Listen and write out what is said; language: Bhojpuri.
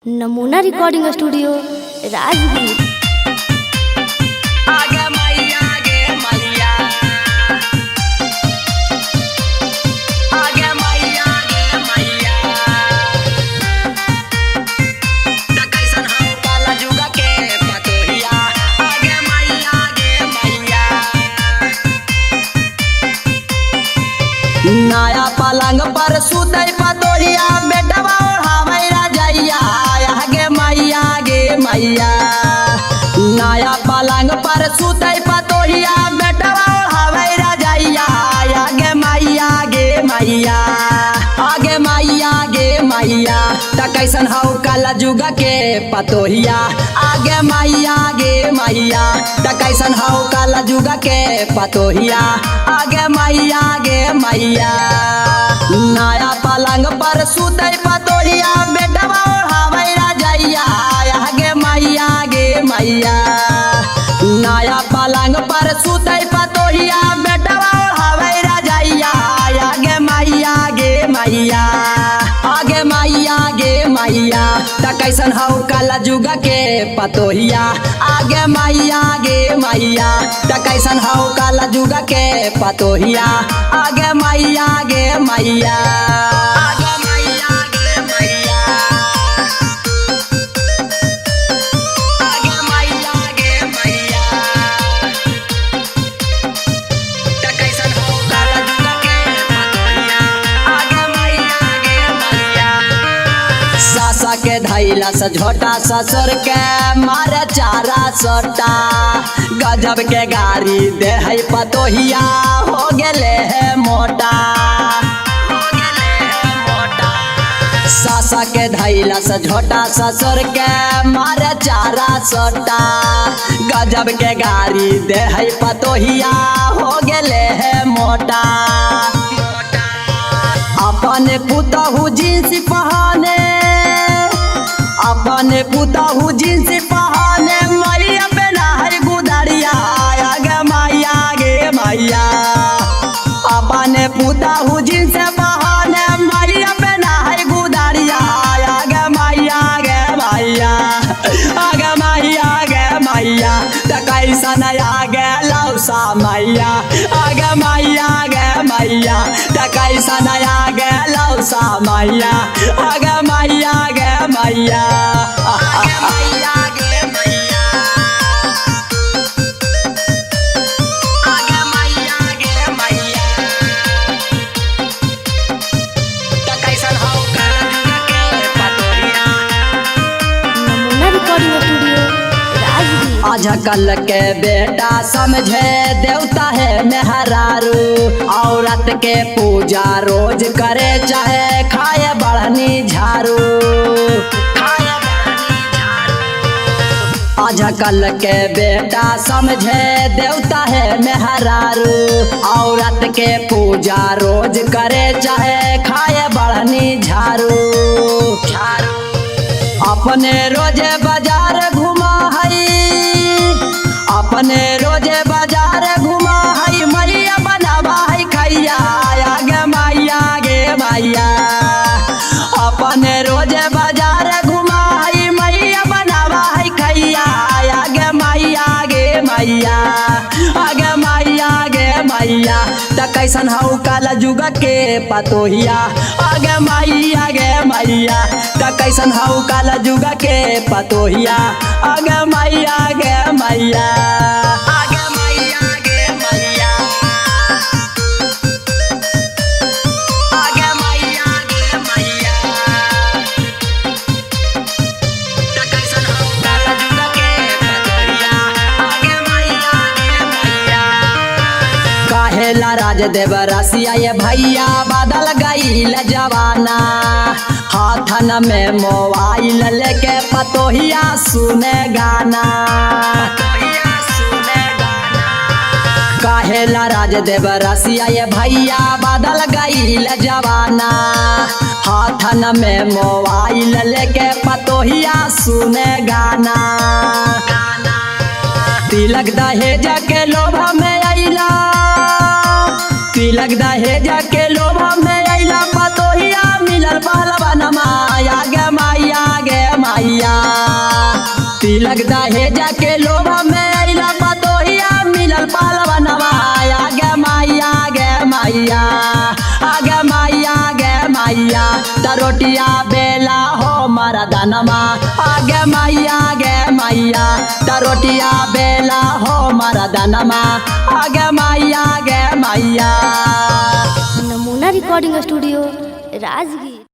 नमूना रिकॉर्डिंग स्टूडियो राजगीर। आगे मैया गे मैया, आगे मैया गे मैया, त कैसन हम काला जुगा के पतोहिया। आगे मैया गे मैया, नया पलंग पर सुतै पतोहिया, बेटवा ओढ़ावै रजैया। आगे मैया गे मैया, नया पलंग पर सुतै पतोहिया, बेटवा ओढ़ावै रजैया। आगे मैया गे मैया, आगे मैया गे मैया, त कैसन हौ काला जुगा के पतोहिया। आगे मैया गे मैया, त कैसन हौ काला जुगा के पतोहिया। आगे मैया गे मैया, नया पलंग पर सुतै पतोहिया, बेटवा ओढ़ावै रजैया। आगे मैया गे मैया, नया पलंग पर सुतै पतोहिया, बेटवा ओढ़ावै रजैया। आगे मैया गे मैया, आगे मैया गे मैया, त कैसन हौ काला जुगा के पतोहिया। आगे मैया गे मैया, त कैसन हौ काला जुगा के पतोहिया। आगे मैया गे मैया, आगे मैया गे मैया, आगे मैया गे मैया, त कैसन हौ काला जुगा के पतोहिया। आगे मैया गे मैया, सासा के धैला से झोटा ससुर के मारे चारा सोटा। गजब के गाड़ी दे है पतोहिया, हो गेले है मोटा, हो गेले है मोटा। सासा के धैला से झोटा ससुर के मारे चारा सोटा। गजब के गाड़ी दे है पतोहिया, हो गेले है मोटा। अपने पुतहु जींस पहने, अपने पुतहु जींस पहने, मैया बेना है गुदरिया। आगे मैया गे मैया, अपने पुतहु जींस पहने, मैया बेना है गुदरिया। आगे मैया गे मैया, आगे मैया गे मैया, त कैसन आगे लौसा मैया। आगे मैया गे मैया, त कैसन आगे लौसा मैया। आगे मैया गे मैया, आगे मैया गे मैया, आगे मैया गे मैया, त कैसन हौ काला जुगा के पतोहिया। नमूना रिकॉर्डिंग स्टूडियो राजगीर। आजकल के बेटा समझे देवता है मेहरारू। औरत के पूजा रोज करे, चाहे खाए बढ़नी झाड़ू, खाए बढ़नी झाड़ू। आजकल के बेटा समझे देवता है मेहरारू। औरत के पूजा रोज करे, चाहे खाए बढ़नी झाड़ू, झाड़ू। अपने रोजे बाजार घुमा है, अपने रोजे बाजार घुमा है, मैया बनावा है खैया। आगे मैया गे मैया, अपने रोजे बाजार घुमा है, मैया बनावा है खैया। आगे मैया गे मैया, आगे मैया गे मैया, त कैसन हौ काला जुगा के पतोहिया। आगे मैया गे मैया, त कैसन हौ काला जुगा के पतोहिया। आगे मैया गे मैया, आगे मैया गे मैया, आगे मैया गे मैया, त कैसन हौ काला जुगा के पतोहिया। आगे मैया गे मैया, काहेला राजदेव रसिया ये भैया, बादल गईल जवाना। हाथन में मोबाइल लेके पतोहिया सुने गाना, पतोहिया सुने गाना। काहेला राजदेव रसिया ये भैया, बादल गईल जवाना। हाथन में मोबाइल लेके पतोहिया सुने गाना, गाना। तिलक दहेज के लोभ में अइला, तिलक दहेज के लोभ में अइला, पतोहिया मिलल पहलवानमा। आगे मैया गे मैया, तिलक दहेजा के लोभ में अइला पतोहिया मिलल पालवनवा आगे मैया गे मैया आगे मैया गे मैया तरोटिया बेला हो मरदनमा आगे मैया गे मैया तरोटिया बेला हो मरदनमा आगे मैया गे मैया। नमूना रिकॉर्डिंग स्टूडियो राजगीर।